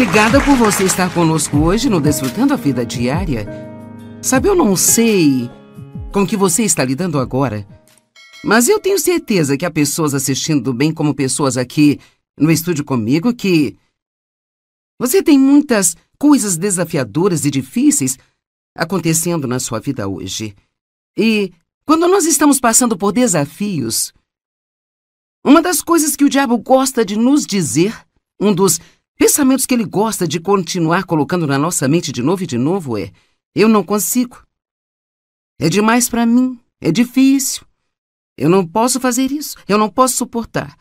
Obrigada por você estar conosco hoje no Desfrutando a Vida Diária. Sabe, eu não sei com que você está lidando agora, mas eu tenho certeza que há pessoas assistindo, bem como pessoas aqui no estúdio comigo, que você tem muitas coisas desafiadoras e difíceis acontecendo na sua vida hoje. E quando nós estamos passando por desafios, uma das coisas que o diabo gosta de nos dizer, um dos pensamentos que ele gosta de continuar colocando na nossa mente de novo e de novo é: eu não consigo. É demais para mim. É difícil. Eu não posso fazer isso. Eu não posso suportar.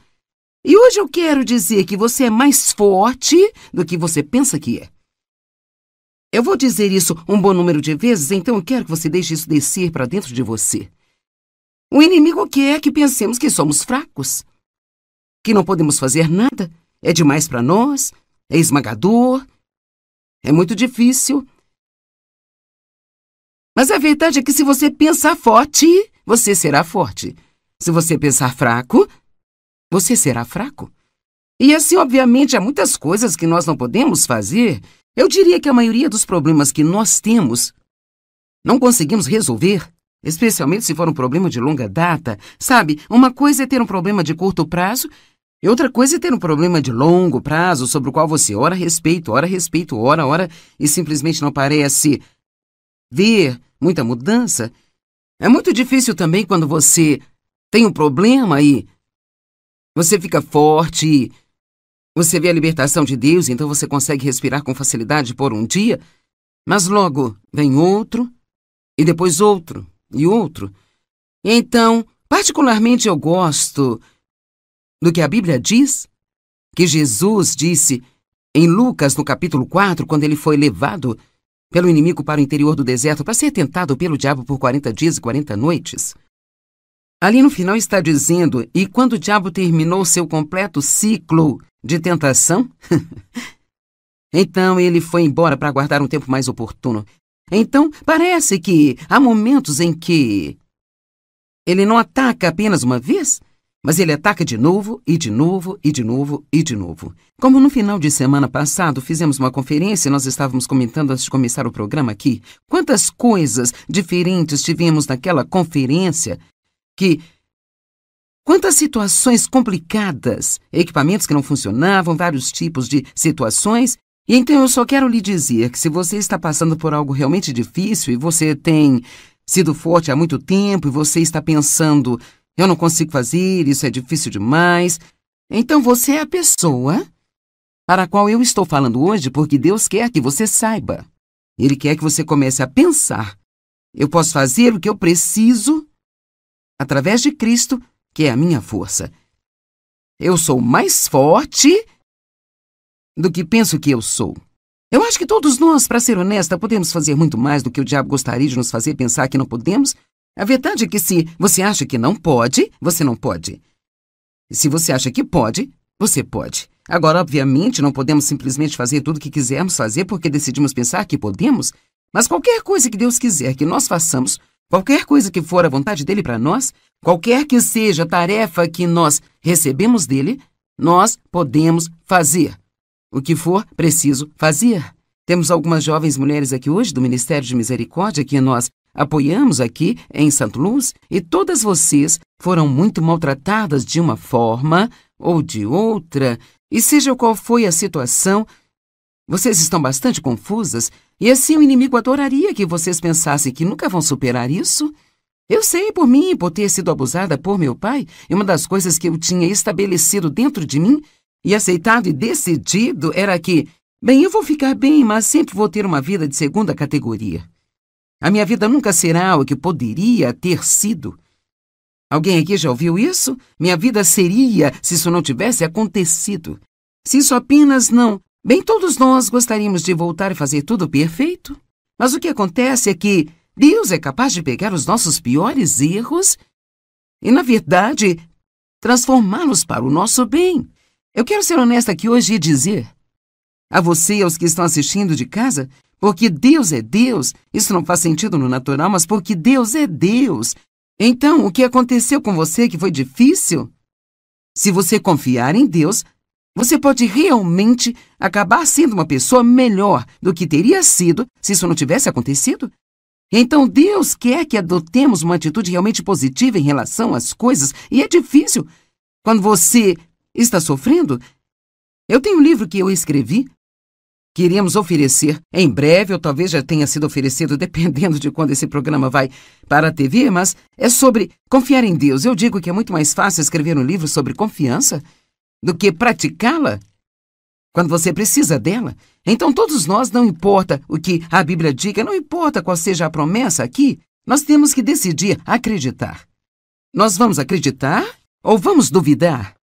E hoje eu quero dizer que você é mais forte do que você pensa que é. Eu vou dizer isso um bom número de vezes, então eu quero que você deixe isso descer para dentro de você. O inimigo quer que pensemos que somos fracos, que não podemos fazer nada, é demais para nós, é esmagador, é muito difícil. Mas a verdade é que se você pensar forte, você será forte. Se você pensar fraco, você será fraco. E assim, obviamente, há muitas coisas que nós não podemos fazer. Eu diria que a maioria dos problemas que nós temos não conseguimos resolver, especialmente se for um problema de longa data. Sabe, uma coisa é ter um problema de curto prazo e outra coisa é ter um problema de longo prazo sobre o qual você ora a respeito, ora, e simplesmente não parece ver muita mudança. É muito difícil também quando você tem um problema e você fica forte, você vê a libertação de Deus, então você consegue respirar com facilidade por um dia, mas logo vem outro, e depois outro, e outro. Então, particularmente eu gosto do que a Bíblia diz, que Jesus disse em Lucas, no capítulo 4, quando ele foi levado pelo inimigo para o interior do deserto para ser tentado pelo diabo por 40 dias e 40 noites. Ali no final está dizendo: e quando o diabo terminou seu completo ciclo de tentação, então ele foi embora para aguardar um tempo mais oportuno. Então, parece que há momentos em que ele não ataca apenas uma vez, mas ele ataca de novo, e de novo, e de novo, e de novo. Como no final de semana passado fizemos uma conferência e nós estávamos comentando antes de começar o programa aqui, quantas coisas diferentes tivemos naquela conferência, quantas situações complicadas, equipamentos que não funcionavam, vários tipos de situações. E então eu só quero lhe dizer que se você está passando por algo realmente difícil e você tem sido forte há muito tempo e você está pensando: eu não consigo fazer, isso é difícil demais, então você é a pessoa para a qual eu estou falando hoje, porque Deus quer que você saiba. Ele quer que você comece a pensar: eu posso fazer o que eu preciso através de Cristo, que é a minha força. Eu sou mais forte do que penso que eu sou. Eu acho que todos nós, para ser honesta, podemos fazer muito mais do que o diabo gostaria de nos fazer pensar que não podemos. A verdade é que se você acha que não pode, você não pode. E se você acha que pode, você pode. Agora, obviamente, não podemos simplesmente fazer tudo o que quisermos fazer porque decidimos pensar que podemos, mas qualquer coisa que Deus quiser que nós façamos, qualquer coisa que for a vontade dele para nós, qualquer que seja a tarefa que nós recebemos dele, nós podemos fazer o que for preciso fazer. Temos algumas jovens mulheres aqui hoje do Ministério de Misericórdia que nós apoiamos aqui em St. Louis, e todas vocês foram muito maltratadas de uma forma ou de outra, e seja qual foi a situação, vocês estão bastante confusas, e assim o inimigo adoraria que vocês pensassem que nunca vão superar isso. Eu sei por mim, por ter sido abusada por meu pai, e uma das coisas que eu tinha estabelecido dentro de mim e aceitado e decidido era que, bem, eu vou ficar bem, mas sempre vou ter uma vida de segunda categoria. A minha vida nunca será o que poderia ter sido. Alguém aqui já ouviu isso? Minha vida seria se isso não tivesse acontecido. Se isso apenas não... Bem, todos nós gostaríamos de voltar e fazer tudo perfeito. Mas o que acontece é que Deus é capaz de pegar os nossos piores erros e, na verdade, transformá-los para o nosso bem. Eu quero ser honesta aqui hoje e dizer a você e aos que estão assistindo de casa, porque Deus é Deus, isso não faz sentido no natural, mas porque Deus é Deus. Então, o que aconteceu com você que foi difícil? Se você confiar em Deus, você pode realmente acabar sendo uma pessoa melhor do que teria sido se isso não tivesse acontecido. Então Deus quer que adotemos uma atitude realmente positiva em relação às coisas, e é difícil. Quando você está sofrendo, eu tenho um livro que eu escrevi, que iremos oferecer em breve, ou talvez já tenha sido oferecido, dependendo de quando esse programa vai para a TV, mas é sobre confiar em Deus. Eu digo que é muito mais fácil escrever um livro sobre confiança do que praticá-la quando você precisa dela. Então todos nós, não importa o que a Bíblia diga, não importa qual seja a promessa aqui, nós temos que decidir acreditar. Nós vamos acreditar ou vamos duvidar?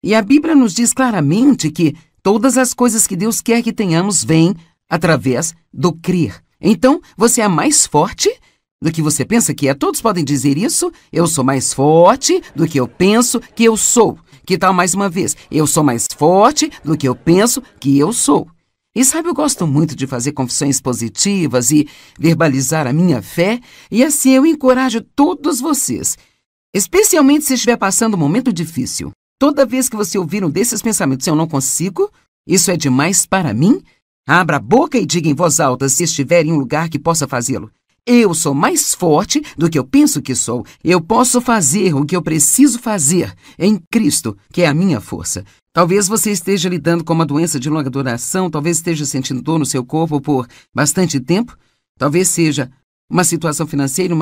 E a Bíblia nos diz claramente que todas as coisas que Deus quer que tenhamos vêm através do crer. Então, você é mais forte do que você pensa que é. Todos podem dizer isso. Eu sou mais forte do que eu penso que eu sou. Que tal mais uma vez? Eu sou mais forte do que eu penso que eu sou. E sabe, eu gosto muito de fazer confissões positivas e verbalizar a minha fé. E assim eu encorajo todos vocês, especialmente se estiver passando um momento difícil. Toda vez que você ouvir um desses pensamentos, eu não consigo, isso é demais para mim, abra a boca e diga em voz alta, se estiver em um lugar que possa fazê-lo. Eu sou mais forte do que eu penso que sou. Eu posso fazer o que eu preciso fazer em Cristo, que é a minha força. Talvez você esteja lidando com uma doença de longa duração, talvez esteja sentindo dor no seu corpo por bastante tempo, talvez seja uma situação financeira,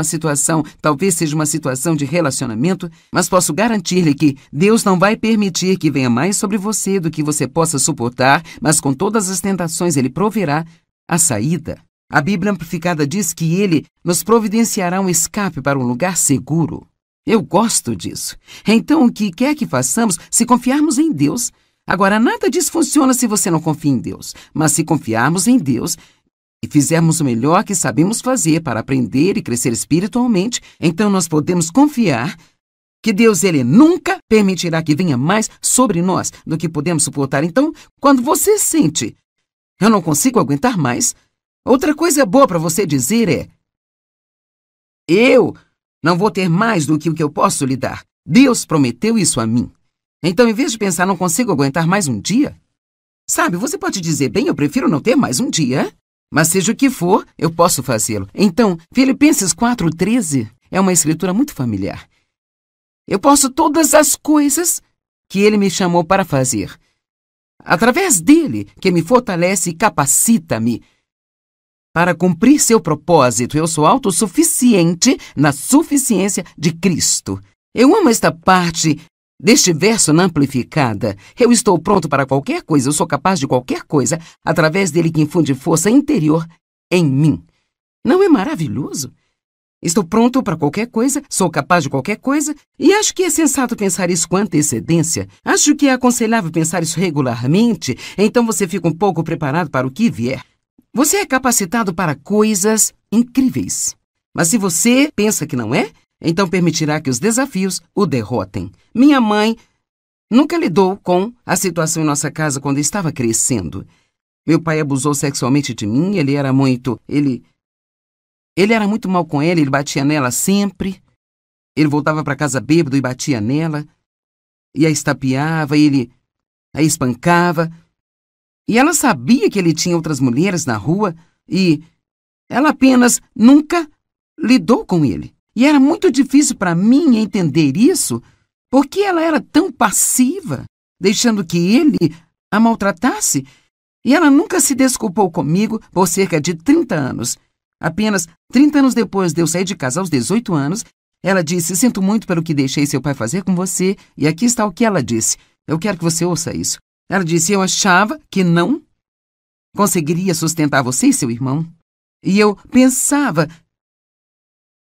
talvez seja uma situação de relacionamento, mas posso garantir-lhe que Deus não vai permitir que venha mais sobre você do que você possa suportar, mas com todas as tentações Ele proverá a saída. A Bíblia Amplificada diz que Ele nos providenciará um escape para um lugar seguro. Eu gosto disso. Então, o que quer que façamos, se confiarmos em Deus. Agora, nada disso funciona se você não confia em Deus, mas se confiarmos em Deus e fizermos o melhor que sabemos fazer para aprender e crescer espiritualmente, então nós podemos confiar que Deus, Ele nunca permitirá que venha mais sobre nós do que podemos suportar. Então, quando você sente, eu não consigo aguentar mais, outra coisa boa para você dizer é, eu não vou ter mais do que o que eu posso lhe dar. Deus prometeu isso a mim. Então, em vez de pensar, não consigo aguentar mais um dia, sabe, você pode dizer, bem, eu prefiro não ter mais um dia, mas seja o que for, eu posso fazê-lo. Então, Filipenses 4:13 é uma escritura muito familiar. Eu posso todas as coisas que Ele me chamou para fazer, através dele, que me fortalece e capacita-me para cumprir seu propósito. Eu sou autossuficiente na suficiência de Cristo. Eu amo esta parte deste verso na Amplificada. Eu estou pronto para qualquer coisa, eu sou capaz de qualquer coisa, através dele que infunde força interior em mim. Não é maravilhoso? Estou pronto para qualquer coisa, sou capaz de qualquer coisa, e acho que é sensato pensar isso com antecedência. Acho que é aconselhável pensar isso regularmente, então você fica um pouco preparado para o que vier. Você é capacitado para coisas incríveis. Mas se você pensa que não é, então permitirá que os desafios o derrotem. Minha mãe nunca lidou com a situação em nossa casa quando estava crescendo. Meu pai abusou sexualmente de mim, ele era muito mal com ela, ele batia nela sempre. Ele voltava para casa bêbado e batia nela, e a estapeava, ele a espancava. E ela sabia que ele tinha outras mulheres na rua e ela apenas nunca lidou com ele. E era muito difícil para mim entender isso, porque ela era tão passiva, deixando que ele a maltratasse. E ela nunca se desculpou comigo por cerca de 30 anos. Apenas 30 anos depois de eu sair de casa aos 18 anos, ela disse, sinto muito pelo que deixei seu pai fazer com você. E aqui está o que ela disse. Eu quero que você ouça isso. Ela disse, eu achava que não conseguiria sustentar você e seu irmão. E eu pensava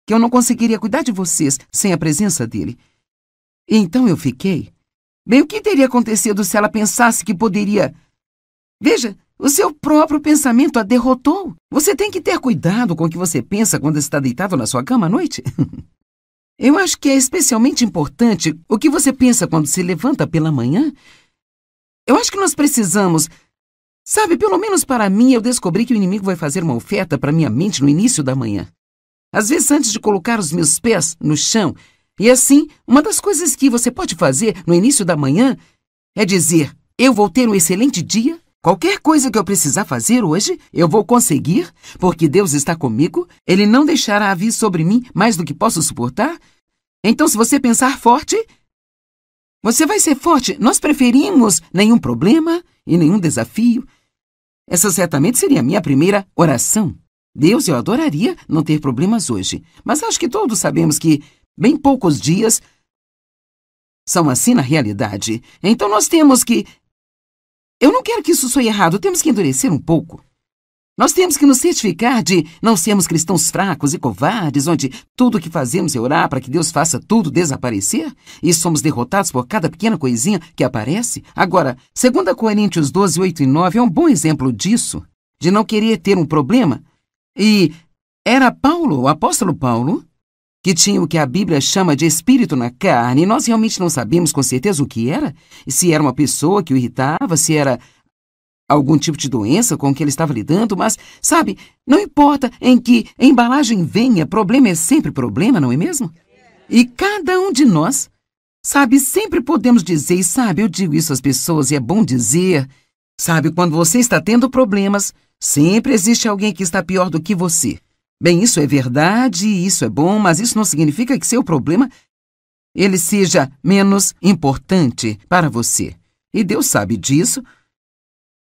que eu não conseguiria cuidar de vocês sem a presença dele. E então eu fiquei. Bem, o que teria acontecido se ela pensasse que poderia... Veja, o seu próprio pensamento a derrotou. Você tem que ter cuidado com o que você pensa quando está deitado na sua cama à noite. Eu acho que é especialmente importante o que você pensa quando se levanta pela manhã. Eu acho que nós precisamos... Sabe, pelo menos para mim, eu descobri que o inimigo vai fazer uma oferta para minha mente no início da manhã. Às vezes, antes de colocar os meus pés no chão. E assim, uma das coisas que você pode fazer no início da manhã é dizer, eu vou ter um excelente dia. Qualquer coisa que eu precisar fazer hoje, eu vou conseguir, porque Deus está comigo. Ele não deixará vir sobre mim mais do que posso suportar. Então, se você pensar forte, você vai ser forte. Nós preferimos nenhum problema e nenhum desafio. Essa certamente seria a minha primeira oração. Deus, eu adoraria não ter problemas hoje. Mas acho que todos sabemos que bem poucos dias são assim na realidade. Então nós temos que... Eu não quero que isso soe errado. Temos que endurecer um pouco. Nós temos que nos certificar de não sermos cristãos fracos e covardes, onde tudo o que fazemos é orar para que Deus faça tudo desaparecer e somos derrotados por cada pequena coisinha que aparece. Agora, 2 Coríntios 12, 8 e 9 é um bom exemplo disso, de não querer ter um problema. E era Paulo, o apóstolo Paulo, que tinha o que a Bíblia chama de espírito na carne, e nós realmente não sabemos com certeza o que era, se era uma pessoa que o irritava, se era algum tipo de doença com que ele estava lidando, mas, sabe, não importa em que embalagem venha, problema é sempre problema, não é mesmo? E cada um de nós, sabe, sempre podemos dizer, e sabe, eu digo isso às pessoas e é bom dizer, sabe, quando você está tendo problemas, sempre existe alguém que está pior do que você. Bem, isso é verdade, isso é bom, mas isso não significa que seu problema, ele seja menos importante para você. E Deus sabe disso.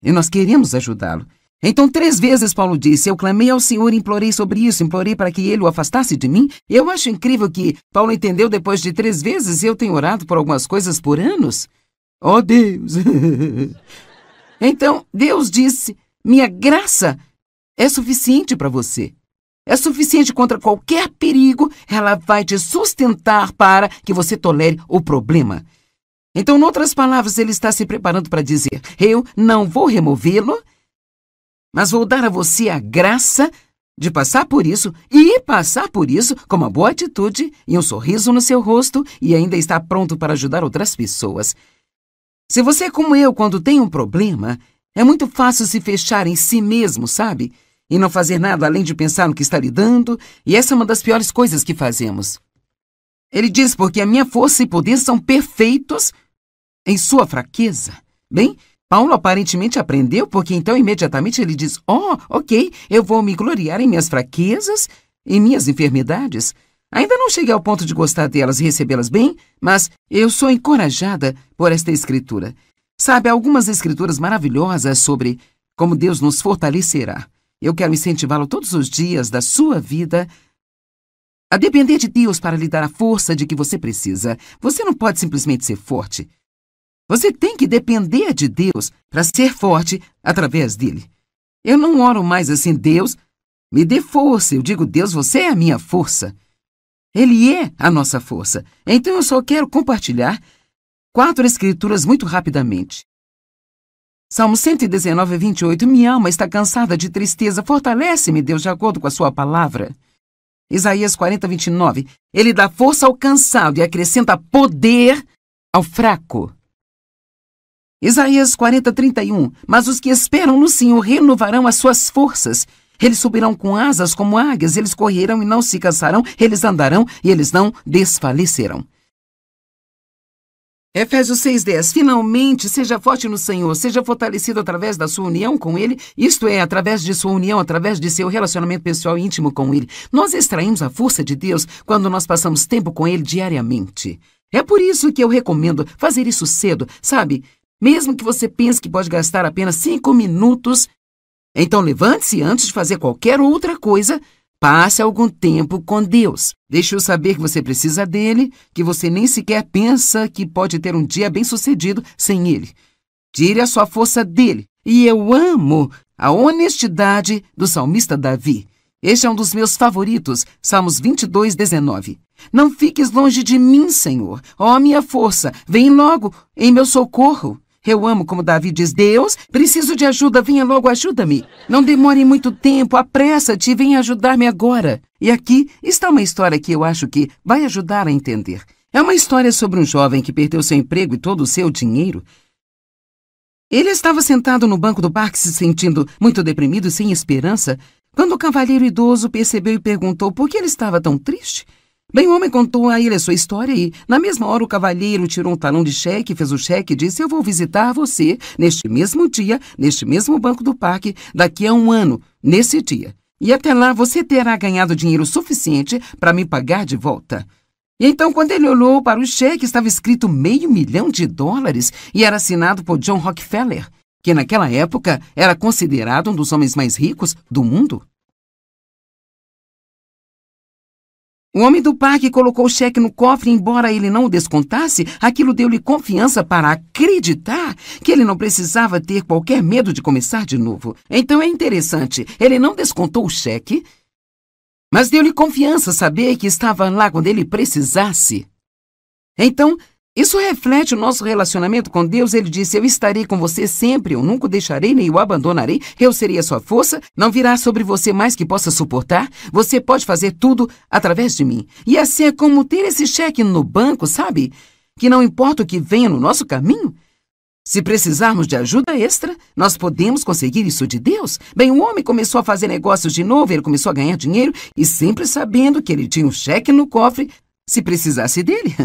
E nós queremos ajudá-lo. Então, 3 vezes Paulo disse, eu clamei ao Senhor e implorei sobre isso, implorei para que ele o afastasse de mim. Eu acho incrível que Paulo entendeu depois de 3 vezes, eu tenho orado por algumas coisas por anos. Oh, Deus! Então, Deus disse, minha graça é suficiente para você. É suficiente contra qualquer perigo, ela vai te sustentar para que você tolere o problema. Então, em outras palavras, ele está se preparando para dizer, eu não vou removê-lo, mas vou dar a você a graça de passar por isso e passar por isso com uma boa atitude e um sorriso no seu rosto e ainda está pronto para ajudar outras pessoas. Se você é como eu, quando tem um problema, é muito fácil se fechar em si mesmo, sabe? E não fazer nada além de pensar no que está lidando, e essa é uma das piores coisas que fazemos. Ele diz, porque a minha força e poder são perfeitos em sua fraqueza. Bem, Paulo aparentemente aprendeu, porque então imediatamente ele diz, ok, eu vou me gloriar em minhas fraquezas, em minhas enfermidades. Ainda não cheguei ao ponto de gostar delas e recebê-las bem, mas eu sou encorajada por esta escritura. Sabe, há algumas escrituras maravilhosas sobre como Deus nos fortalecerá. Eu quero incentivá-lo todos os dias da sua vida a depender de Deus para lhe dar a força de que você precisa. Você não pode simplesmente ser forte. Você tem que depender de Deus para ser forte através dele. Eu não oro mais assim, Deus, me dê força. Eu digo, Deus, você é a minha força. Ele é a nossa força. Então eu só quero compartilhar 4 escrituras muito rapidamente. Salmo 119, 28. Minha alma está cansada de tristeza. Fortalece-me, Deus, de acordo com a sua palavra. Isaías 40, 29. Ele dá força ao cansado e acrescenta poder ao fraco. Isaías 40, 31. Mas os que esperam no Senhor renovarão as suas forças. Eles subirão com asas como águias. Eles correrão e não se cansarão. Eles andarão e eles não desfalecerão. Efésios 6:10. Finalmente, seja forte no Senhor, seja fortalecido através da sua união com Ele, isto é, através de sua união, através de seu relacionamento pessoal e íntimo com Ele. Nós extraímos a força de Deus quando nós passamos tempo com Ele diariamente. É por isso que eu recomendo fazer isso cedo, sabe? Mesmo que você pense que pode gastar apenas 5 minutos, então levante-se antes de fazer qualquer outra coisa. Passe algum tempo com Deus. Deixe-o saber que você precisa dele, que você nem sequer pensa que pode ter um dia bem-sucedido sem ele. Tire a sua força dele. E eu amo a honestidade do salmista Davi. Este é um dos meus favoritos, Salmos 22, 19. Não fiques longe de mim, Senhor. Ó, minha força, vem logo em meu socorro. Eu amo como Davi diz, Deus, preciso de ajuda, venha logo, ajuda-me. Não demore muito tempo, apressa-te e venha ajudar-me agora. E aqui está uma história que eu acho que vai ajudar a entender. É uma história sobre um jovem que perdeu seu emprego e todo o seu dinheiro. Ele estava sentado no banco do parque se sentindo muito deprimido e sem esperança, quando o cavalheiro idoso percebeu e perguntou por que ele estava tão triste. Bem, o homem contou a ele a sua história e, na mesma hora, o cavalheiro tirou um talão de cheque, fez o cheque e disse: eu vou visitar você neste mesmo dia, neste mesmo banco do parque, daqui a 1 ano, nesse dia. E até lá você terá ganhado dinheiro suficiente para me pagar de volta. E então, quando ele olhou para o cheque, estava escrito $500 000 e era assinado por John Rockefeller, que naquela época era considerado um dos homens mais ricos do mundo. O homem do parque colocou o cheque no cofre e, embora ele não o descontasse, aquilo deu-lhe confiança para acreditar que ele não precisava ter qualquer medo de começar de novo. Então é interessante, ele não descontou o cheque, mas deu-lhe confiança saber que estava lá quando ele precisasse. Então, isso reflete o nosso relacionamento com Deus. Ele disse: eu estarei com você sempre, eu nunca o deixarei nem o abandonarei, eu serei a sua força, não virá sobre você mais que possa suportar, você pode fazer tudo através de mim. E assim é como ter esse cheque no banco, sabe? Que não importa o que venha no nosso caminho, se precisarmos de ajuda extra, nós podemos conseguir isso de Deus. Bem, o homem começou a fazer negócios de novo, ele começou a ganhar dinheiro e sempre sabendo que ele tinha um cheque no cofre se precisasse dele.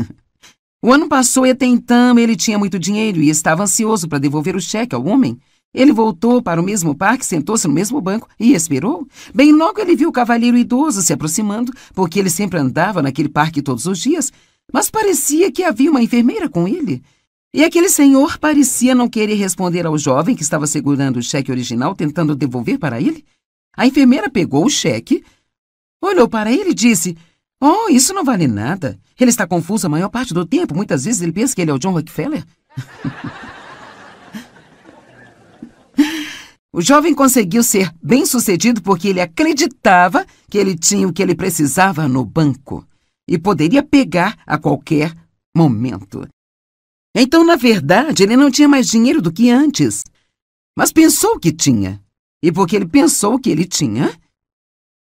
O ano passou e até então ele tinha muito dinheiro e estava ansioso para devolver o cheque ao homem. Ele voltou para o mesmo parque, sentou-se no mesmo banco e esperou. Bem, logo ele viu o cavalheiro idoso se aproximando, porque ele sempre andava naquele parque todos os dias, mas parecia que havia uma enfermeira com ele. E aquele senhor parecia não querer responder ao jovem que estava segurando o cheque original, tentando devolver para ele. A enfermeira pegou o cheque, olhou para ele e disse: oh, isso não vale nada. Ele está confuso a maior parte do tempo. Muitas vezes ele pensa que ele é o John Rockefeller. O jovem conseguiu ser bem-sucedido porque ele acreditava que ele tinha o que ele precisava no banco e poderia pegar a qualquer momento. Então, na verdade, ele não tinha mais dinheiro do que antes, mas pensou que tinha. E porque ele pensou que ele tinha,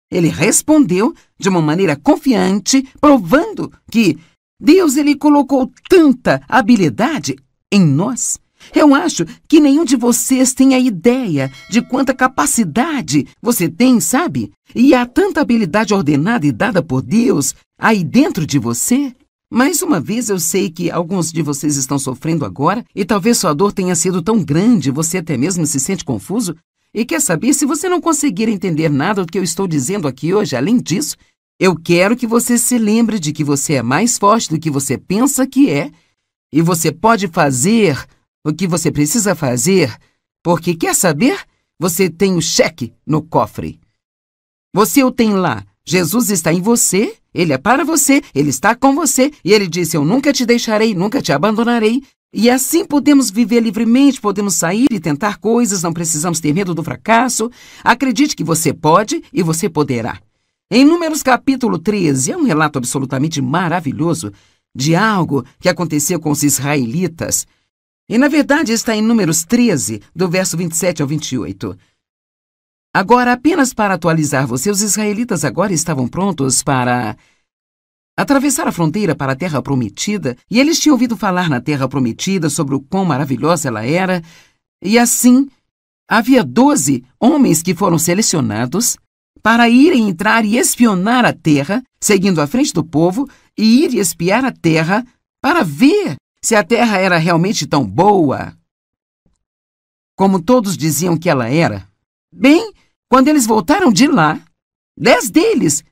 ele respondeu de uma maneira confiante, provando que Deus ele colocou tanta habilidade em nós. Eu acho que nenhum de vocês tem a ideia de quanta capacidade você tem, sabe? E há tanta habilidade ordenada e dada por Deus aí dentro de você. Mais uma vez, eu sei que alguns de vocês estão sofrendo agora e talvez sua dor tenha sido tão grande, você até mesmo se sente confuso. E quer saber, se você não conseguir entender nada do que eu estou dizendo aqui hoje, além disso, eu quero que você se lembre de que você é mais forte do que você pensa que é e você pode fazer o que você precisa fazer, porque, quer saber, você tem o cheque no cofre. Você o tem lá. Jesus está em você, Ele é para você, Ele está com você e Ele disse: eu nunca te deixarei, nunca te abandonarei. E assim podemos viver livremente, podemos sair e tentar coisas, não precisamos ter medo do fracasso. Acredite que você pode e você poderá. Em Números capítulo 13, é um relato absolutamente maravilhoso de algo que aconteceu com os israelitas. E na verdade está em Números 13, do verso 27 ao 28. Agora, apenas para atualizar você, os israelitas agora estavam prontos para atravessar a fronteira para a Terra Prometida, e eles tinham ouvido falar na Terra Prometida sobre o quão maravilhosa ela era, e assim, havia 12 homens que foram selecionados para irem entrar e espionar a terra, seguindo à frente do povo, e ir espiar a terra para ver se a terra era realmente tão boa como todos diziam que ela era. Bem, quando eles voltaram de lá, 10 deles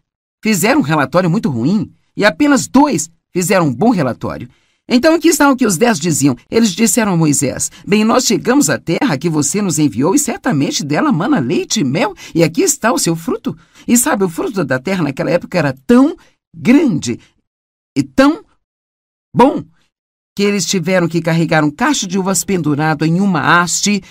fizeram um relatório muito ruim e apenas 2 fizeram um bom relatório. Então aqui está o que os 10 diziam. Eles disseram a Moisés: bem, nós chegamos à terra que você nos enviou e certamente dela mana leite e mel, e aqui está o seu fruto. E sabe, o fruto da terra naquela época era tão grande e tão bom que eles tiveram que carregar um cacho de uvas pendurado em uma haste,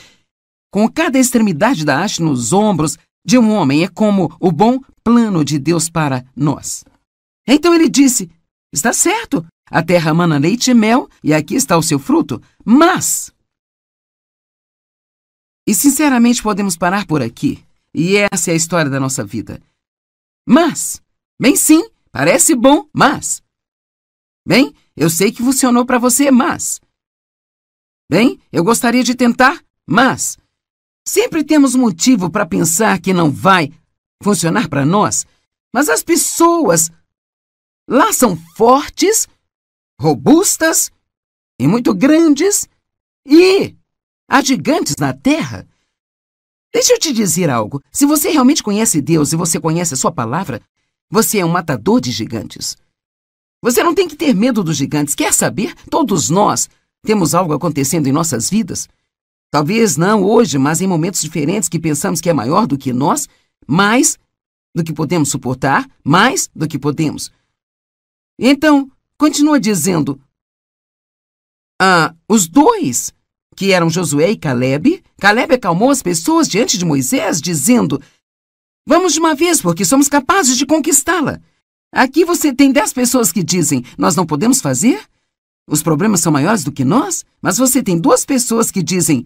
com cada extremidade da haste nos ombros de um homem. É como o bom plano de Deus para nós. Então ele disse: está certo, a terra mana leite e mel, e aqui está o seu fruto, mas... E sinceramente podemos parar por aqui, e essa é a história da nossa vida. Mas, bem sim, parece bom, mas... Bem, eu sei que funcionou para você, mas... Bem, eu gostaria de tentar, mas... Sempre temos motivo para pensar que não vai funcionar para nós, mas as pessoas Lá são fortes, robustas e muito grandes, e há gigantes na terra. Deixa eu te dizer algo. Se você realmente conhece Deus e você conhece a sua palavra, você é um matador de gigantes. Você não tem que ter medo dos gigantes. Quer saber? Todos nós temos algo acontecendo em nossas vidas. Talvez não hoje, mas em momentos diferentes que pensamos que é maior do que nós, mais do que podemos suportar, mais do que podemos. Então, continua dizendo, os dois, que eram Josué e Caleb acalmou as pessoas diante de Moisés, dizendo, vamos de uma vez, porque somos capazes de conquistá-la. Aqui você tem 10 pessoas que dizem, nós não podemos fazer, os problemas são maiores do que nós, mas você tem 2 pessoas que dizem,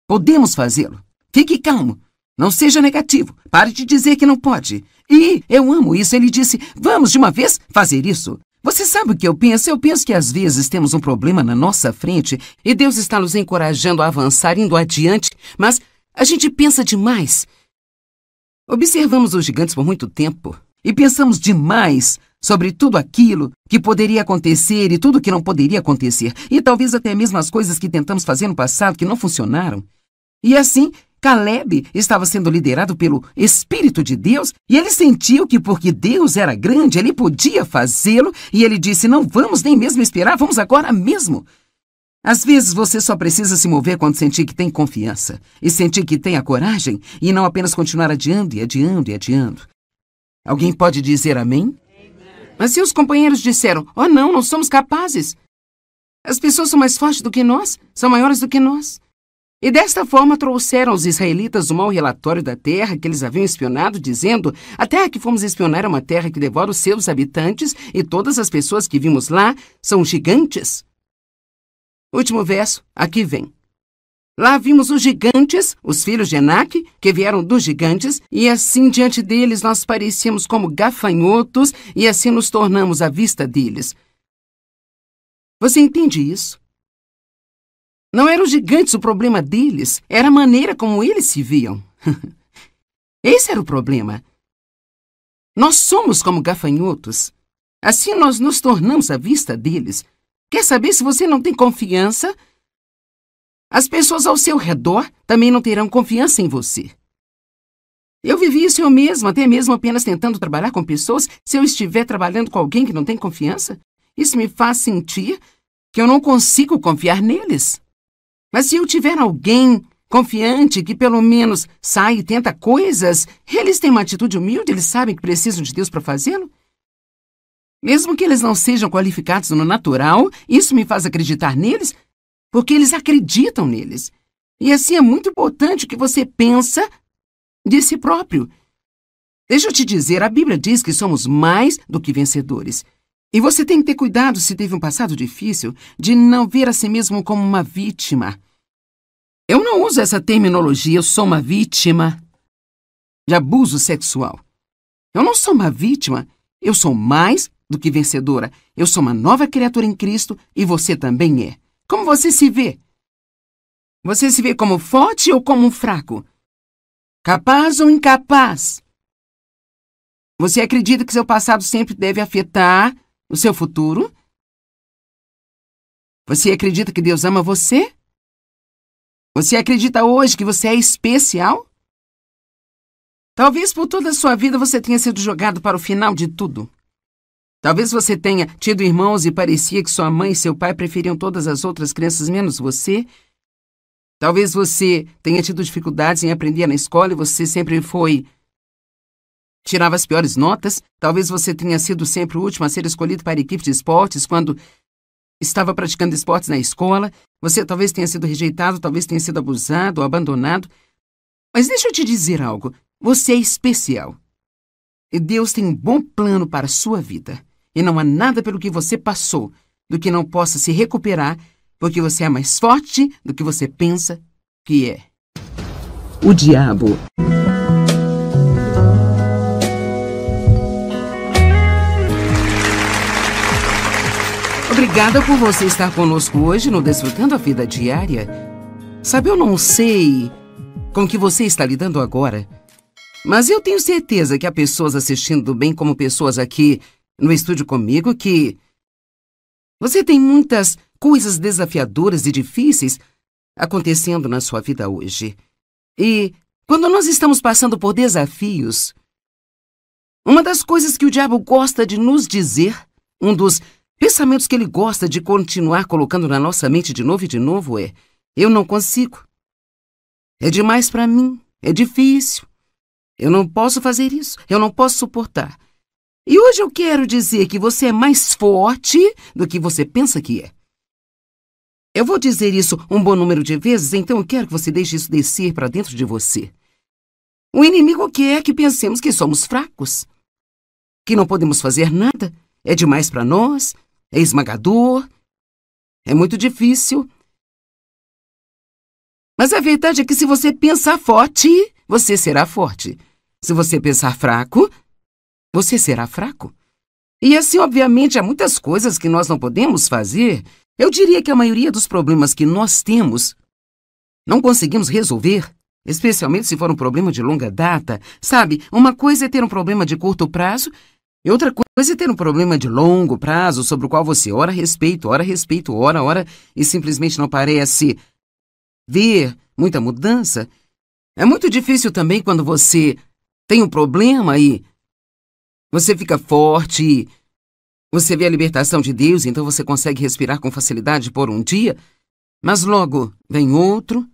podemos fazê-lo. Fique calmo, não seja negativo, pare de dizer que não pode. E eu amo isso, ele disse, vamos de uma vez fazer isso. Você sabe o que eu penso? Eu penso que às vezes temos um problema na nossa frente e Deus está nos encorajando a avançar, indo adiante, mas a gente pensa demais. Observamos os gigantes por muito tempo e pensamos demais sobre tudo aquilo que poderia acontecer e tudo que não poderia acontecer, e talvez até mesmo as coisas que tentamos fazer no passado que não funcionaram. E assim, Caleb estava sendo liderado pelo Espírito de Deus e ele sentiu que porque Deus era grande, ele podia fazê-lo e ele disse, não vamos nem mesmo esperar, vamos agora mesmo. Às vezes você só precisa se mover quando sentir que tem confiança e sentir que tem a coragem e não apenas continuar adiando e adiando e adiando. Alguém pode dizer amém? Mas se os companheiros disseram, oh não somos capazes. As pessoas são mais fortes do que nós, são maiores do que nós. E desta forma trouxeram aos israelitas o mau relatório da terra que eles haviam espionado, dizendo, a terra que fomos espionar é uma terra que devora os seus habitantes e todas as pessoas que vimos lá são gigantes. Último verso, aqui vem. Lá vimos os gigantes, os filhos de Enaque, que vieram dos gigantes, e assim diante deles nós parecíamos como gafanhotos, e assim nos tornamos à vista deles. Você entende isso? Não eram os gigantes o problema deles, era a maneira como eles se viam. Esse era o problema. Nós somos como gafanhotos. Assim nós nos tornamos à vista deles. Quer saber se você não tem confiança? As pessoas ao seu redor também não terão confiança em você. Eu vivi isso eu mesma, até mesmo apenas tentando trabalhar com pessoas. Se eu estiver trabalhando com alguém que não tem confiança, isso me faz sentir que eu não consigo confiar neles. Mas se eu tiver alguém confiante que pelo menos sai e tenta coisas, eles têm uma atitude humilde, eles sabem que precisam de Deus para fazê-lo. Mesmo que eles não sejam qualificados no natural, isso me faz acreditar neles, porque eles acreditam neles. E assim é muito importante o que você pensa de si próprio. Deixa eu te dizer, a Bíblia diz que somos mais do que vencedores. E você tem que ter cuidado, se teve um passado difícil, de não ver a si mesmo como uma vítima. Eu não uso essa terminologia, eu sou uma vítima de abuso sexual. Eu não sou uma vítima, eu sou mais do que vencedora. Eu sou uma nova criatura em Cristo e você também é. Como você se vê? Você se vê como forte ou como fraco? Capaz ou incapaz? Você acredita que seu passado sempre deve afetar o seu futuro? Você acredita que Deus ama você? Você acredita hoje que você é especial? Talvez por toda a sua vida você tenha sido jogado para o final de tudo. Talvez você tenha tido irmãos e parecia que sua mãe e seu pai preferiam todas as outras crianças menos você. Talvez você tenha tido dificuldades em aprender na escola e você sempre tirava as piores notas. Talvez você tenha sido sempre o último a ser escolhido para a equipe de esportes quando estava praticando esportes na escola. Você talvez tenha sido rejeitado, talvez tenha sido abusado ou abandonado. Mas deixa eu te dizer algo. Você é especial. E Deus tem um bom plano para a sua vida. E não há nada pelo que você passou do que não possa se recuperar, porque você é mais forte do que você pensa que é. O diabo. Obrigada por você estar conosco hoje no Desfrutando a Vida Diária. Sabe, eu não sei com que você está lidando agora, mas eu tenho certeza que há pessoas assistindo bem como pessoas aqui no estúdio comigo que você tem muitas coisas desafiadoras e difíceis acontecendo na sua vida hoje. E quando nós estamos passando por desafios, uma das coisas que o diabo gosta de nos dizer, um dos pensamentos que ele gosta de continuar colocando na nossa mente de novo e de novo é: eu não consigo. É demais para mim, é difícil. Eu não posso fazer isso, eu não posso suportar. E hoje eu quero dizer que você é mais forte do que você pensa que é. Eu vou dizer isso um bom número de vezes, então eu quero que você deixe isso descer para dentro de você. O inimigo quer que pensemos que somos fracos, que não podemos fazer nada, é demais para nós, é esmagador, é muito difícil. Mas a verdade é que se você pensar forte, você será forte. Se você pensar fraco, você será fraco. E assim, obviamente, há muitas coisas que nós não podemos fazer. Eu diria que a maioria dos problemas que nós temos não conseguimos resolver, especialmente se for um problema de longa data. Sabe, uma coisa é ter um problema de curto prazo e outra coisa é ter um problema de longo prazo sobre o qual você ora a respeito, ora, e simplesmente não parece ver muita mudança. É muito difícil também quando você tem um problema e você fica forte, você vê a libertação de Deus, então você consegue respirar com facilidade por um dia, mas logo vem outro,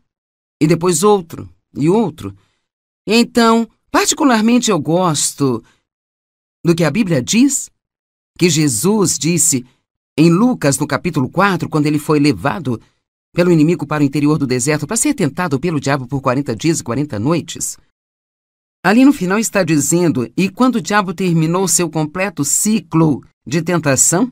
e depois outro, e outro. Então, particularmente eu gosto do que a Bíblia diz, que Jesus disse em Lucas, no capítulo 4, quando ele foi levado pelo inimigo para o interior do deserto para ser tentado pelo diabo por 40 dias e 40 noites. Ali no final está dizendo: e quando o diabo terminou seu completo ciclo de tentação,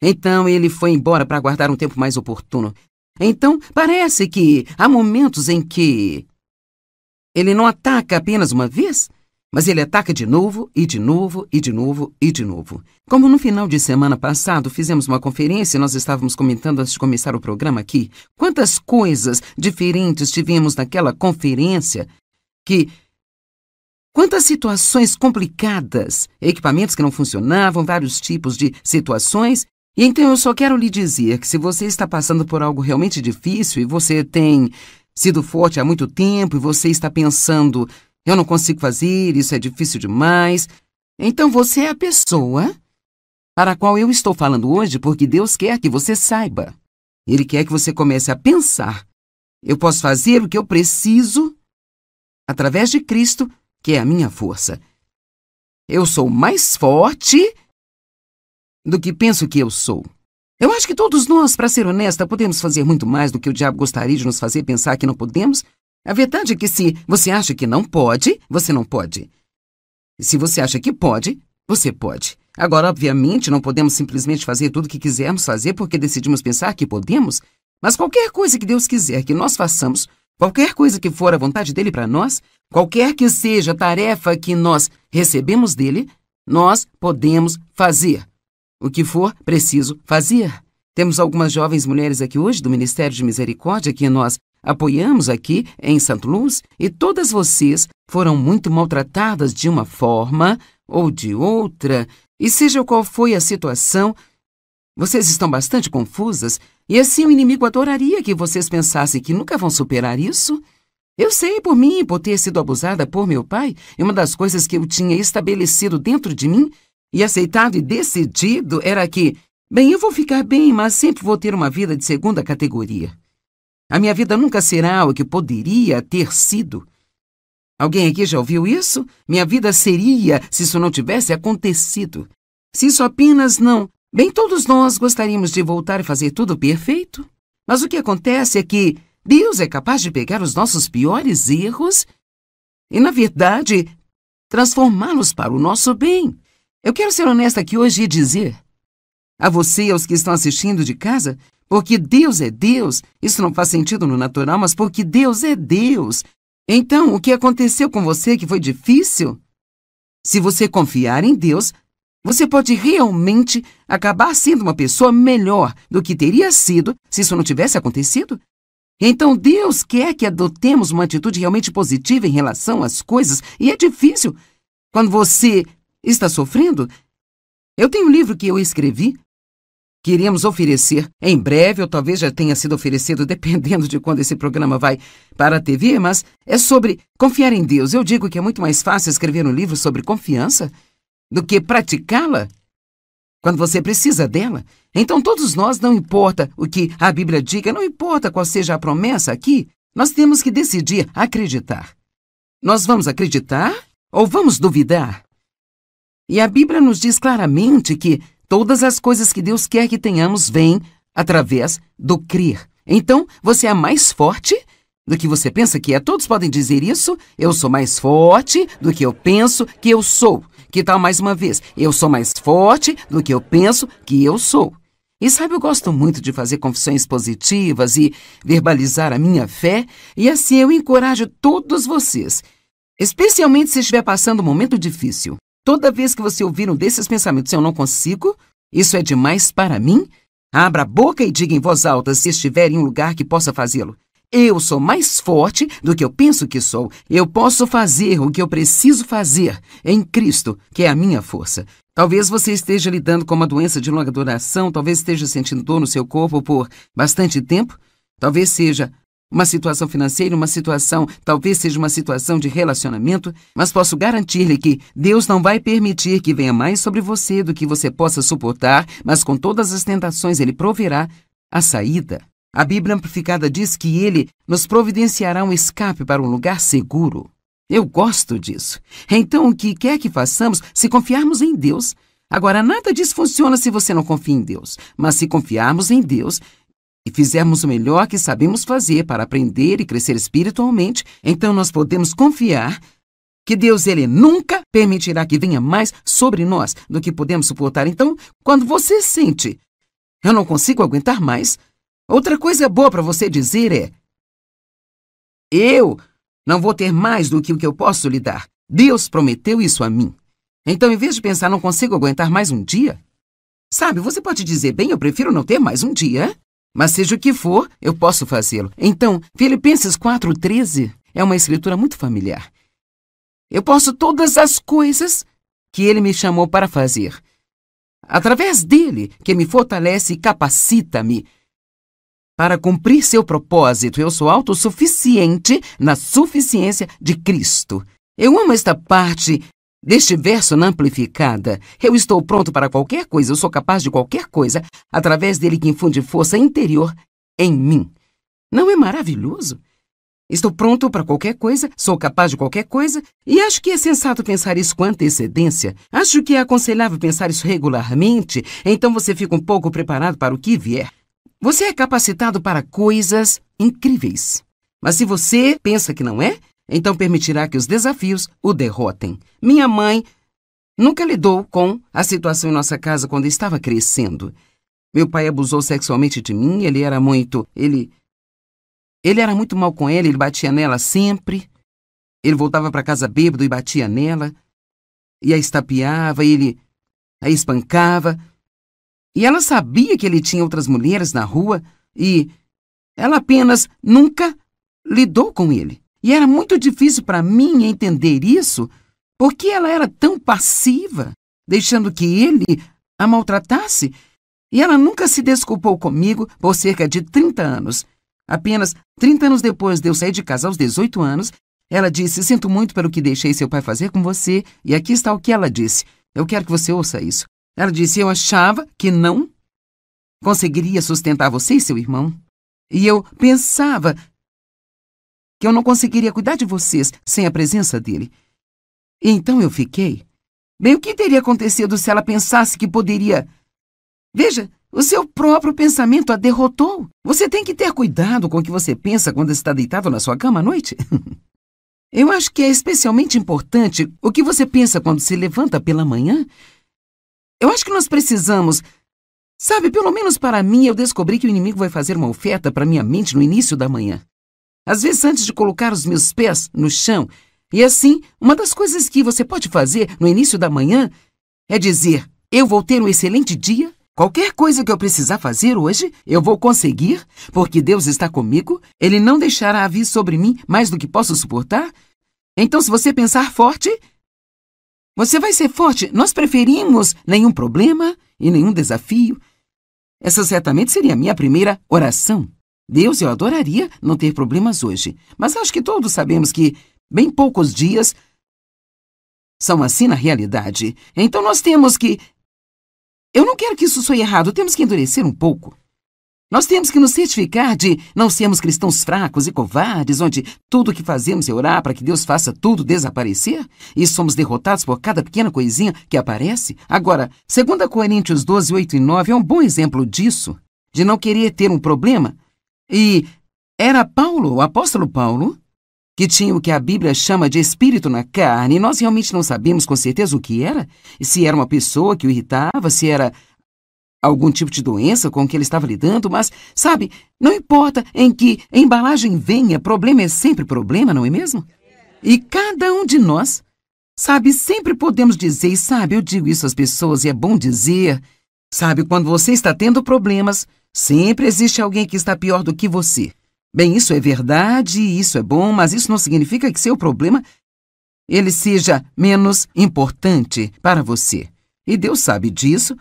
então ele foi embora para aguardar um tempo mais oportuno. Então, parece que há momentos em que ele não ataca apenas uma vez, mas ele ataca de novo, e de novo, e de novo, e de novo. Como no final de semana passado fizemos uma conferência e nós estávamos comentando antes de começar o programa aqui, quantas coisas diferentes tivemos naquela conferência, quantas situações complicadas, equipamentos que não funcionavam, vários tipos de situações. E então eu só quero lhe dizer que se você está passando por algo realmente difícil e você tem sido forte há muito tempo e você está pensando: eu não consigo fazer, isso é difícil demais, então você é a pessoa para a qual eu estou falando hoje, porque Deus quer que você saiba. Ele quer que você comece a pensar: eu posso fazer o que eu preciso através de Cristo, que é a minha força. Eu sou mais forte do que penso que eu sou. Eu acho que todos nós, para ser honesta, podemos fazer muito mais do que o diabo gostaria de nos fazer pensar que não podemos. A verdade é que se você acha que não pode, você não pode. E se você acha que pode, você pode. Agora, obviamente, não podemos simplesmente fazer tudo o que quisermos fazer porque decidimos pensar que podemos, mas qualquer coisa que Deus quiser que nós façamos, qualquer coisa que for a vontade dele para nós, qualquer que seja a tarefa que nós recebemos dele, nós podemos fazer o que for preciso fazer. Temos algumas jovens mulheres aqui hoje do Ministério de Misericórdia que nós apoiamos aqui em St. Louis e todas vocês foram muito maltratadas de uma forma ou de outra. E seja qual foi a situação, vocês estão bastante confusas e assim o inimigo adoraria que vocês pensassem que nunca vão superar isso. Eu sei por mim, por ter sido abusada por meu pai, e uma das coisas que eu tinha estabelecido dentro de mim e aceitado e decidido era que, bem, eu vou ficar bem, mas sempre vou ter uma vida de segunda categoria. A minha vida nunca será o que poderia ter sido. Alguém aqui já ouviu isso? Minha vida seria se isso não tivesse acontecido. Se isso apenas não... Bem, todos nós gostaríamos de voltar e fazer tudo perfeito. Mas o que acontece é que Deus é capaz de pegar os nossos piores erros e, na verdade, transformá-los para o nosso bem. Eu quero ser honesta aqui hoje e dizer a você e aos que estão assistindo de casa, porque Deus é Deus, isso não faz sentido no natural, mas porque Deus é Deus. Então, o que aconteceu com você que foi difícil? Se você confiar em Deus, você pode realmente acabar sendo uma pessoa melhor do que teria sido se isso não tivesse acontecido. Então, Deus quer que adotemos uma atitude realmente positiva em relação às coisas, e é difícil quando você está sofrendo? Eu tenho um livro que eu escrevi, que iremos oferecer em breve, ou talvez já tenha sido oferecido, dependendo de quando esse programa vai para a TV, mas é sobre confiar em Deus. Eu digo que é muito mais fácil escrever um livro sobre confiança do que praticá-la quando você precisa dela. Então, todos nós, não importa o que a Bíblia diga, não importa qual seja a promessa aqui, nós temos que decidir acreditar. Nós vamos acreditar ou vamos duvidar? E a Bíblia nos diz claramente que todas as coisas que Deus quer que tenhamos vêm através do crer. Então, você é mais forte do que você pensa que é. Todos podem dizer isso. Eu sou mais forte do que eu penso que eu sou. Que tal mais uma vez? Eu sou mais forte do que eu penso que eu sou. E sabe, eu gosto muito de fazer confissões positivas e verbalizar a minha fé. E assim eu encorajo todos vocês, especialmente se estiver passando um momento difícil. Toda vez que você ouvir um desses pensamentos, eu não consigo, isso é demais para mim, abra a boca e diga em voz alta se estiver em um lugar que possa fazê-lo. Eu sou mais forte do que eu penso que sou. Eu posso fazer o que eu preciso fazer em Cristo, que é a minha força. Talvez você esteja lidando com uma doença de longa duração, talvez esteja sentindo dor no seu corpo por bastante tempo, talvez seja uma situação financeira, talvez seja uma situação de relacionamento, mas posso garantir-lhe que Deus não vai permitir que venha mais sobre você do que você possa suportar, mas com todas as tentações Ele proverá a saída. A Bíblia Amplificada diz que Ele nos providenciará um escape para um lugar seguro. Eu gosto disso. Então, o que quer que façamos, se confiarmos em Deus. Agora, nada disso funciona se você não confia em Deus, mas se confiarmos em Deus e fizermos o melhor que sabemos fazer para aprender e crescer espiritualmente, então nós podemos confiar que Deus, Ele nunca permitirá que venha mais sobre nós do que podemos suportar. Então, quando você sente, eu não consigo aguentar mais, outra coisa boa para você dizer é, eu não vou ter mais do que o que eu posso lhe dar. Deus prometeu isso a mim. Então, em vez de pensar, não consigo aguentar mais um dia, sabe, você pode dizer, bem, eu prefiro não ter mais um dia, mas seja o que for, eu posso fazê-lo. Então, Filipenses 4:13 é uma escritura muito familiar. Eu posso todas as coisas que Ele me chamou para fazer, através dele, que me fortalece e capacita-me para cumprir seu propósito. Eu sou autossuficiente na suficiência de Cristo. Eu amo esta parte deste verso na Amplificada. Eu estou pronto para qualquer coisa, eu sou capaz de qualquer coisa, através dele que infunde força interior em mim. Não é maravilhoso? Estou pronto para qualquer coisa, sou capaz de qualquer coisa, e acho que é sensato pensar isso com antecedência. Acho que é aconselhável pensar isso regularmente, então você fica um pouco preparado para o que vier. Você é capacitado para coisas incríveis. Mas se você pensa que não é, então permitirá que os desafios o derrotem. Minha mãe nunca lidou com a situação em nossa casa quando estava crescendo. Meu pai abusou sexualmente de mim, ele era muito mal com ela, ele batia nela sempre. Ele voltava para casa bêbado e batia nela, e a estapeava, ele a espancava. E ela sabia que ele tinha outras mulheres na rua, e ela apenas nunca lidou com ele. E era muito difícil para mim entender isso, porque ela era tão passiva, deixando que ele a maltratasse. E ela nunca se desculpou comigo por cerca de 30 anos. Apenas 30 anos depois de eu sair de casa aos 18 anos, ela disse, sinto muito pelo que deixei seu pai fazer com você. E aqui está o que ela disse. Eu quero que você ouça isso. Ela disse, eu achava que não conseguiria sustentar você e seu irmão. E eu pensava que eu não conseguiria cuidar de vocês sem a presença dele. E então eu fiquei. Bem, o que teria acontecido se ela pensasse que poderia... Veja, o seu próprio pensamento a derrotou. Você tem que ter cuidado com o que você pensa quando está deitado na sua cama à noite. Eu acho que é especialmente importante o que você pensa quando se levanta pela manhã. Eu acho que nós precisamos... Sabe, pelo menos para mim, eu descobri que o inimigo vai fazer uma oferta para minha mente no início da manhã. Às vezes, antes de colocar os meus pés no chão. E assim, uma das coisas que você pode fazer no início da manhã é dizer, eu vou ter um excelente dia. Qualquer coisa que eu precisar fazer hoje, eu vou conseguir, porque Deus está comigo. Ele não deixará vir sobre mim mais do que posso suportar. Então, se você pensar forte, Você vai ser forte. Nós preferimos nenhum problema e nenhum desafio. Essa certamente seria a minha primeira oração. Deus, eu adoraria não ter problemas hoje. Mas acho que todos sabemos que bem poucos dias são assim na realidade. Então nós temos que... Eu não quero que isso soe errado. Temos que endurecer um pouco. Nós temos que nos certificar de não sermos cristãos fracos e covardes, onde tudo o que fazemos é orar para que Deus faça tudo desaparecer e somos derrotados por cada pequena coisinha que aparece. Agora, 2 Coríntios 12, 8 e 9 é um bom exemplo disso, de não querer ter um problema. E era Paulo, o apóstolo Paulo, que tinha o que a Bíblia chama de espírito na carne, e nós realmente não sabemos com certeza o que era, se era uma pessoa que o irritava, se era algum tipo de doença com que ele estava lidando, mas, sabe, não importa em que embalagem venha, problema é sempre problema, não é mesmo? E cada um de nós, sabe, sempre podemos dizer, e sabe, eu digo isso às pessoas e é bom dizer, sabe, quando você está tendo problemas, sempre existe alguém que está pior do que você. Bem, isso é verdade, isso é bom, mas isso não significa que seu problema, ele seja menos importante para você. E Deus sabe disso.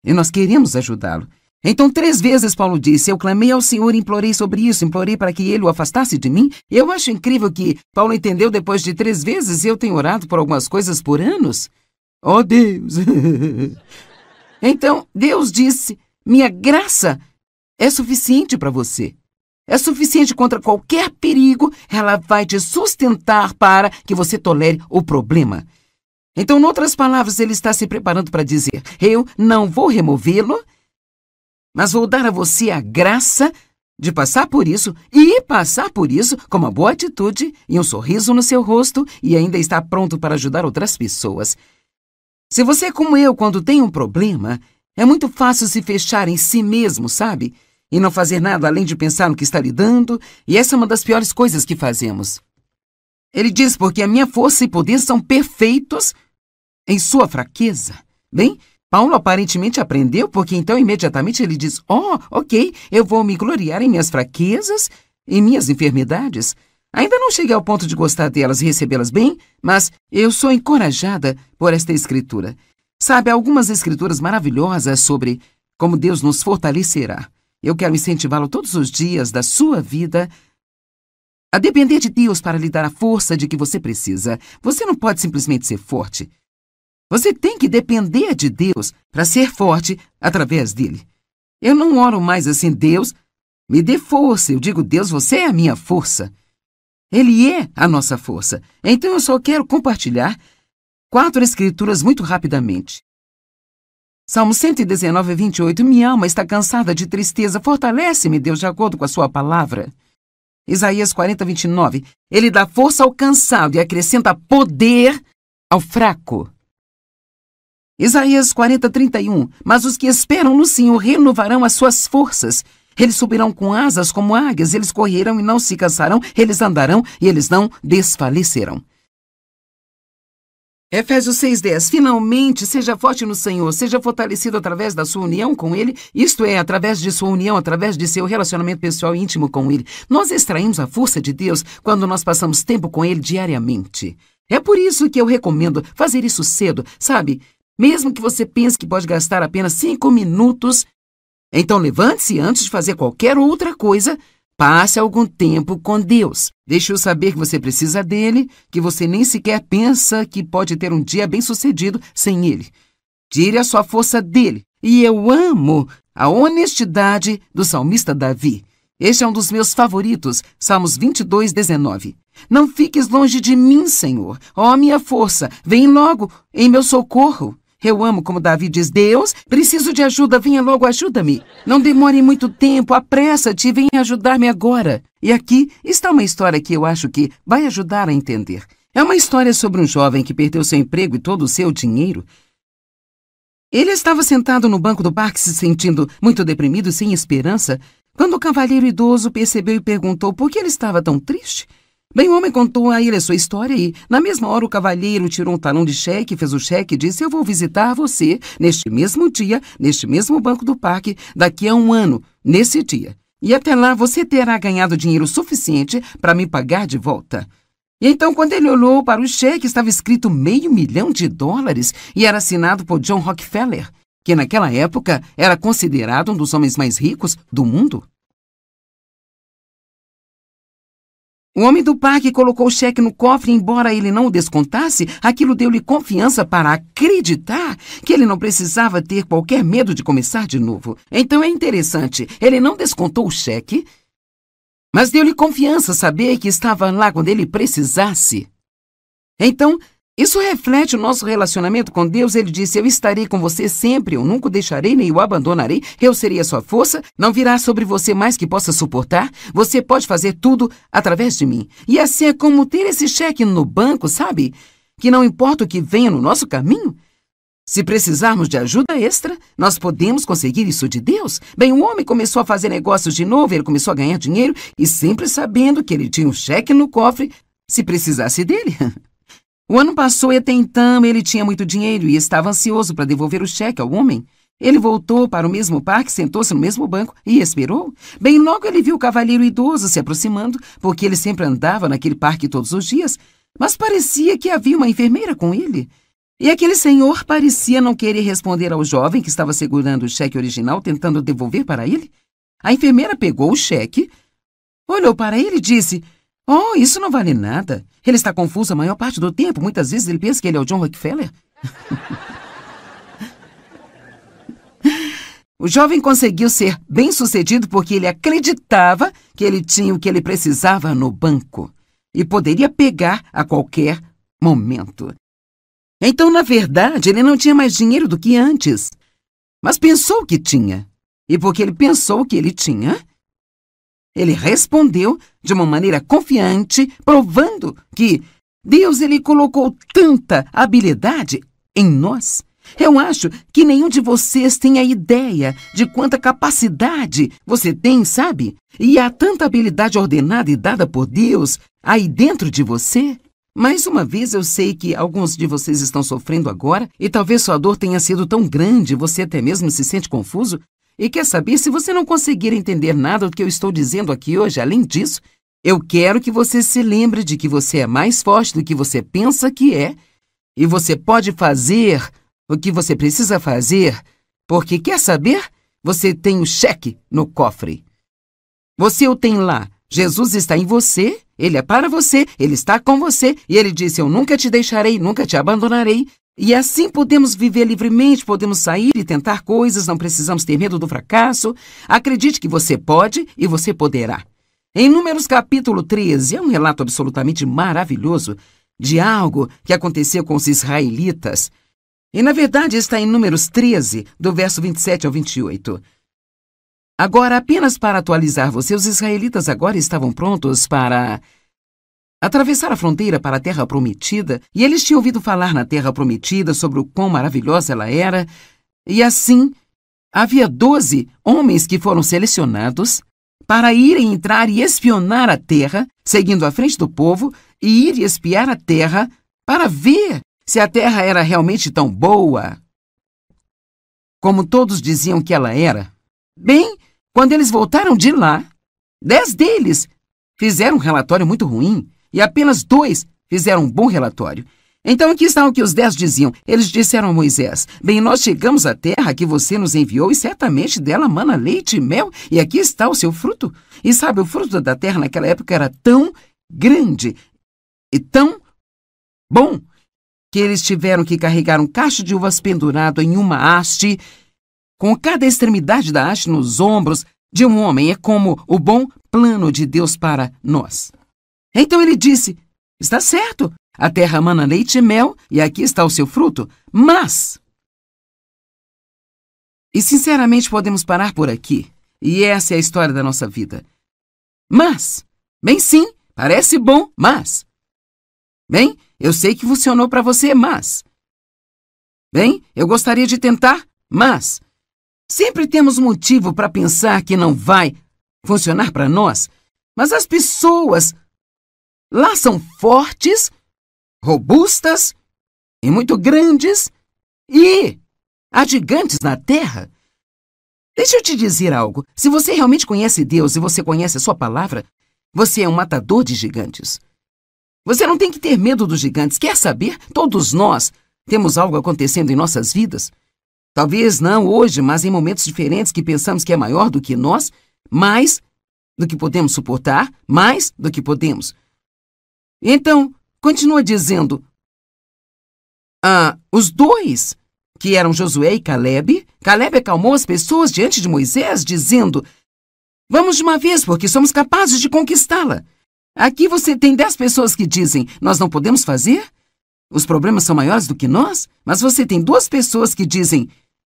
E nós queremos ajudá-lo. Então, 3 vezes Paulo disse, eu clamei ao Senhor e implorei sobre isso, implorei para que ele o afastasse de mim. Eu acho incrível que Paulo entendeu depois de 3 vezes, eu tenho orado por algumas coisas por anos. Oh, Deus! Então, Deus disse, minha graça é suficiente para você. É suficiente contra qualquer perigo, ela vai te sustentar para que você tolere o problema. Então, em outras palavras, ele está se preparando para dizer, eu não vou removê-lo, mas vou dar a você a graça de passar por isso e passar por isso com uma boa atitude e um sorriso no seu rosto e ainda está pronto para ajudar outras pessoas. Se você é como eu, quando tem um problema, é muito fácil se fechar em si mesmo, sabe? E não fazer nada além de pensar no que está lidando, e essa é uma das piores coisas que fazemos. Ele diz, porque a minha força e poder são perfeitos em sua fraqueza. Bem, Paulo aparentemente aprendeu, porque então imediatamente ele diz, ok, eu vou me gloriar em minhas fraquezas e minhas enfermidades. Ainda não cheguei ao ponto de gostar delas e recebê-las bem, mas eu sou encorajada por esta escritura. Sabe, há algumas escrituras maravilhosas sobre como Deus nos fortalecerá. Eu quero incentivá-lo todos os dias da sua vida a depender de Deus para lhe dar a força de que você precisa. Você não pode simplesmente ser forte. Você tem que depender de Deus para ser forte através dele. Eu não oro mais assim, Deus, me dê força. Eu digo, Deus, você é a minha força. Ele é a nossa força. Então eu só quero compartilhar 4 escrituras muito rapidamente. Salmo 119, 28. Minha alma está cansada de tristeza. Fortalece-me, Deus, de acordo com a sua palavra. Isaías 40, 29. Ele dá força ao cansado e acrescenta poder ao fraco. Isaías 40, 31. Mas os que esperam no Senhor renovarão as suas forças. Eles subirão com asas como águias, eles correrão e não se cansarão, eles andarão e eles não desfalecerão. Efésios 6:10. Finalmente, seja forte no Senhor, seja fortalecido através da sua união com Ele, isto é, através de sua união, através de seu relacionamento pessoal e íntimo com Ele. Nós extraímos a força de Deus quando nós passamos tempo com Ele diariamente. É por isso que eu recomendo fazer isso cedo, sabe? Mesmo que você pense que pode gastar apenas 5 minutos, então levante-se antes de fazer qualquer outra coisa. Passe algum tempo com Deus. Deixe-o saber que você precisa dele, que você nem sequer pensa que pode ter um dia bem-sucedido sem ele. Tire a sua força dele. E eu amo a honestidade do salmista Davi. Este é um dos meus favoritos, Salmos 22, 19. Não fiques longe de mim, Senhor. Ó, minha força, vem logo em meu socorro. Eu amo como Davi diz, Deus, preciso de ajuda, venha logo, ajuda-me. Não demore muito tempo, apressa-te e venha ajudar-me agora. E aqui está uma história que eu acho que vai ajudar a entender. É uma história sobre um jovem que perdeu seu emprego e todo o seu dinheiro. Ele estava sentado no banco do parque se sentindo muito deprimido e sem esperança, quando o cavalheiro idoso percebeu e perguntou por que ele estava tão triste. Bem, o homem contou a ele a sua história e, na mesma hora, o cavalheiro tirou um talão de cheque, fez o cheque e disse, eu vou visitar você neste mesmo dia, neste mesmo banco do parque, daqui a 1 ano, nesse dia. E até lá você terá ganhado dinheiro suficiente para me pagar de volta. E então, quando ele olhou para o cheque, estava escrito $500.000 e era assinado por John Rockefeller, que naquela época era considerado um dos homens mais ricos do mundo. O homem do parque colocou o cheque no cofre e, embora ele não o descontasse, aquilo deu-lhe confiança para acreditar que ele não precisava ter qualquer medo de começar de novo. Então é interessante, ele não descontou o cheque, mas deu-lhe confiança saber que estava lá quando ele precisasse. Então, isso reflete o nosso relacionamento com Deus. Ele disse: eu estarei com você sempre, eu nunca o deixarei nem o abandonarei, eu serei a sua força, não virá sobre você mais que possa suportar, você pode fazer tudo através de mim. E assim é como ter esse cheque no banco, sabe? Que não importa o que venha no nosso caminho, se precisarmos de ajuda extra, nós podemos conseguir isso de Deus. Bem, o homem começou a fazer negócios de novo, ele começou a ganhar dinheiro e sempre sabendo que ele tinha um cheque no cofre se precisasse dele. O ano passou e até então ele tinha muito dinheiro e estava ansioso para devolver o cheque ao homem. Ele voltou para o mesmo parque, sentou-se no mesmo banco e esperou. Bem, logo ele viu o cavalheiro idoso se aproximando, porque ele sempre andava naquele parque todos os dias, mas parecia que havia uma enfermeira com ele. E aquele senhor parecia não querer responder ao jovem que estava segurando o cheque original, tentando devolver para ele. A enfermeira pegou o cheque, olhou para ele e disse: oh, isso não vale nada. Ele está confuso a maior parte do tempo. Muitas vezes ele pensa que ele é o John Rockefeller. O jovem conseguiu ser bem-sucedido porque ele acreditava que ele tinha o que ele precisava no banco e poderia pegar a qualquer momento. Então, na verdade, ele não tinha mais dinheiro do que antes, mas pensou que tinha. E porque ele pensou que ele tinha, ele respondeu de uma maneira confiante, provando que Deus ele colocou tanta habilidade em nós. Eu acho que nenhum de vocês tem a ideia de quanta capacidade você tem, sabe? E há tanta habilidade ordenada e dada por Deus aí dentro de você. Mais uma vez, eu sei que alguns de vocês estão sofrendo agora e talvez sua dor tenha sido tão grande, você até mesmo se sente confuso. E quer saber, se você não conseguir entender nada do que eu estou dizendo aqui hoje, além disso, eu quero que você se lembre de que você é mais forte do que você pensa que é e você pode fazer o que você precisa fazer, porque, quer saber, você tem o cheque no cofre. Você o tem lá. Jesus está em você, Ele é para você, Ele está com você e Ele disse: eu nunca te deixarei, nunca te abandonarei. E assim podemos viver livremente, podemos sair e tentar coisas, não precisamos ter medo do fracasso. Acredite que você pode e você poderá. Em Números capítulo 13, é um relato absolutamente maravilhoso de algo que aconteceu com os israelitas. E na verdade está em Números 13, do verso 27 ao 28. Agora, apenas para atualizar você, os israelitas agora estavam prontos para atravessar a fronteira para a Terra Prometida, e eles tinham ouvido falar na Terra Prometida sobre o quão maravilhosa ela era, e assim, havia 12 homens que foram selecionados para irem entrar e espionar a terra, seguindo à frente do povo, e ir espiar a terra para ver se a terra era realmente tão boa como todos diziam que ela era. Bem, quando eles voltaram de lá, 10 deles fizeram um relatório muito ruim e apenas 2 fizeram um bom relatório. Então aqui está o que os 10 diziam. Eles disseram a Moisés: bem, nós chegamos à terra que você nos enviou e certamente dela mana leite e mel, e aqui está o seu fruto. E sabe, o fruto da terra naquela época era tão grande e tão bom que eles tiveram que carregar um cacho de uvas pendurado em uma haste, com cada extremidade da haste nos ombros de um homem. É como o bom plano de Deus para nós. Então ele disse: está certo, a terra mana leite e mel, e aqui está o seu fruto, mas... E sinceramente podemos parar por aqui, e essa é a história da nossa vida. Mas, bem sim, parece bom, mas... Bem, eu sei que funcionou para você, mas... Bem, eu gostaria de tentar, mas... Sempre temos motivo para pensar que não vai funcionar para nós, mas as pessoas lá são fortes, robustas e muito grandes, e há gigantes na terra. Deixa eu te dizer algo. Se você realmente conhece Deus e você conhece a sua palavra, você é um matador de gigantes. Você não tem que ter medo dos gigantes. Quer saber? Todos nós temos algo acontecendo em nossas vidas. Talvez não hoje, mas em momentos diferentes que pensamos que é maior do que nós, mais do que podemos suportar, mais do que podemos. Então, continua dizendo, os dois, que eram Josué e Caleb acalmou as pessoas diante de Moisés, dizendo, vamos de uma vez, porque somos capazes de conquistá-la. Aqui você tem 10 pessoas que dizem, nós não podemos fazer? Os problemas são maiores do que nós? Mas você tem 2 pessoas que dizem,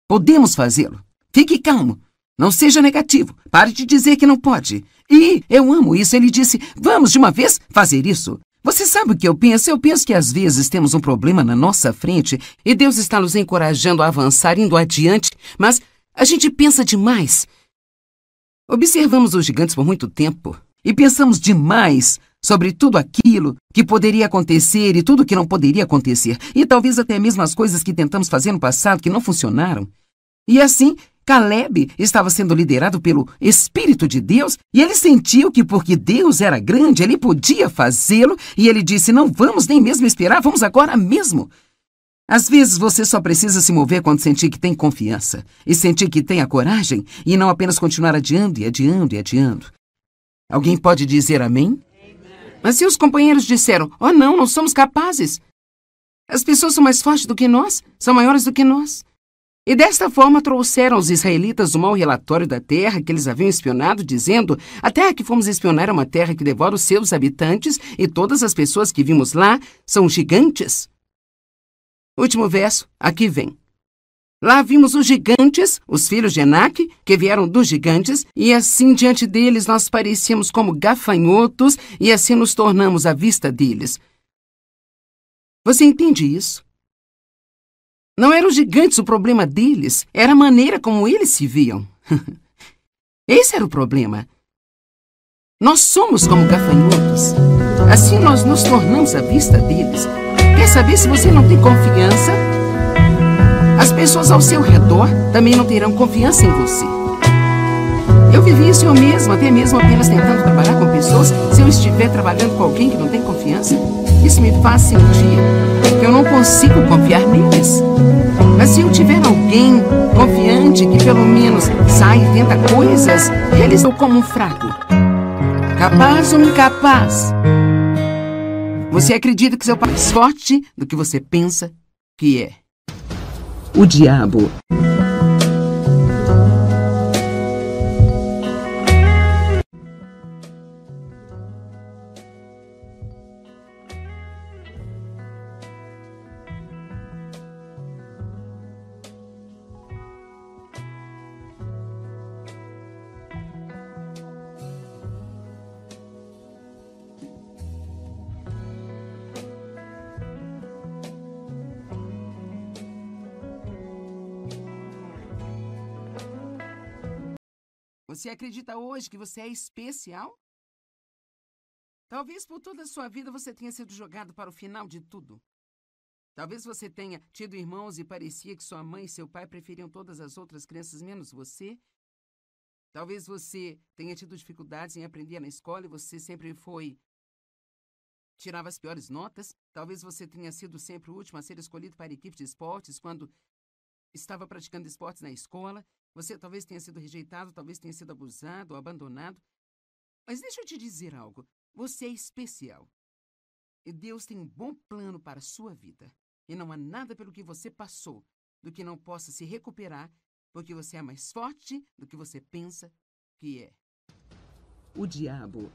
podemos fazê-lo. Fique calmo. Não seja negativo. Pare de dizer que não pode. E eu amo isso. Ele disse, vamos de uma vez fazer isso. Você sabe o que eu penso? Eu penso que às vezes temos um problema na nossa frente e Deus está nos encorajando a avançar, indo adiante, mas a gente pensa demais. Observamos os gigantes por muito tempo e pensamos demais sobre tudo aquilo que poderia acontecer e tudo que não poderia acontecer. E talvez até mesmo as coisas que tentamos fazer no passado que não funcionaram. E assim, Caleb estava sendo liderado pelo Espírito de Deus e ele sentiu que porque Deus era grande, ele podia fazê-lo e ele disse, não vamos nem mesmo esperar, vamos agora mesmo. Às vezes você só precisa se mover quando sentir que tem confiança e sentir que tem a coragem e não apenas continuar adiando e adiando e adiando. Alguém pode dizer amém? Mas se os companheiros disseram, oh não somos capazes. As pessoas são mais fortes do que nós, são maiores do que nós. E desta forma trouxeram aos israelitas o mau relatório da terra que eles haviam espionado, dizendo, a terra que fomos espionar é uma terra que devora os seus habitantes e todas as pessoas que vimos lá são gigantes. Último verso, aqui vem. Lá vimos os gigantes, os filhos de Enaque, que vieram dos gigantes, e assim diante deles nós parecíamos como gafanhotos, e assim nos tornamos à vista deles. Você entende isso? Não eram os gigantes o problema deles, era a maneira como eles se viam. Esse era o problema. Nós somos como gafanhotos. Assim nós nos tornamos à vista deles. Quer saber se você não tem confiança? As pessoas ao seu redor também não terão confiança em você. Eu vivi isso eu mesmo, até mesmo apenas tentando trabalhar com pessoas. Se eu estiver trabalhando com alguém que não tem confiança, isso me faz sentir que eu não consigo confiar neles. Mas se eu tiver alguém confiante que pelo menos sai e tenta coisas, eles são como um fraco. Capaz ou incapaz? Você acredita que seu pai é mais forte do que você pensa que é? O diabo. Você acredita hoje que você é especial? Talvez por toda a sua vida você tenha sido jogado para o final de tudo. Talvez você tenha tido irmãos e parecia que sua mãe e seu pai preferiam todas as outras crianças menos você. Talvez você tenha tido dificuldades em aprender na escola e você sempre tirava as piores notas. Talvez você tenha sido sempre o último a ser escolhido para a equipe de esportes quando estava praticando esportes na escola. Você talvez tenha sido rejeitado, talvez tenha sido abusado ou abandonado. Mas deixa eu te dizer algo. Você é especial. E Deus tem um bom plano para a sua vida. E não há nada pelo que você passou do que não possa se recuperar, porque você é mais forte do que você pensa que é. O diabo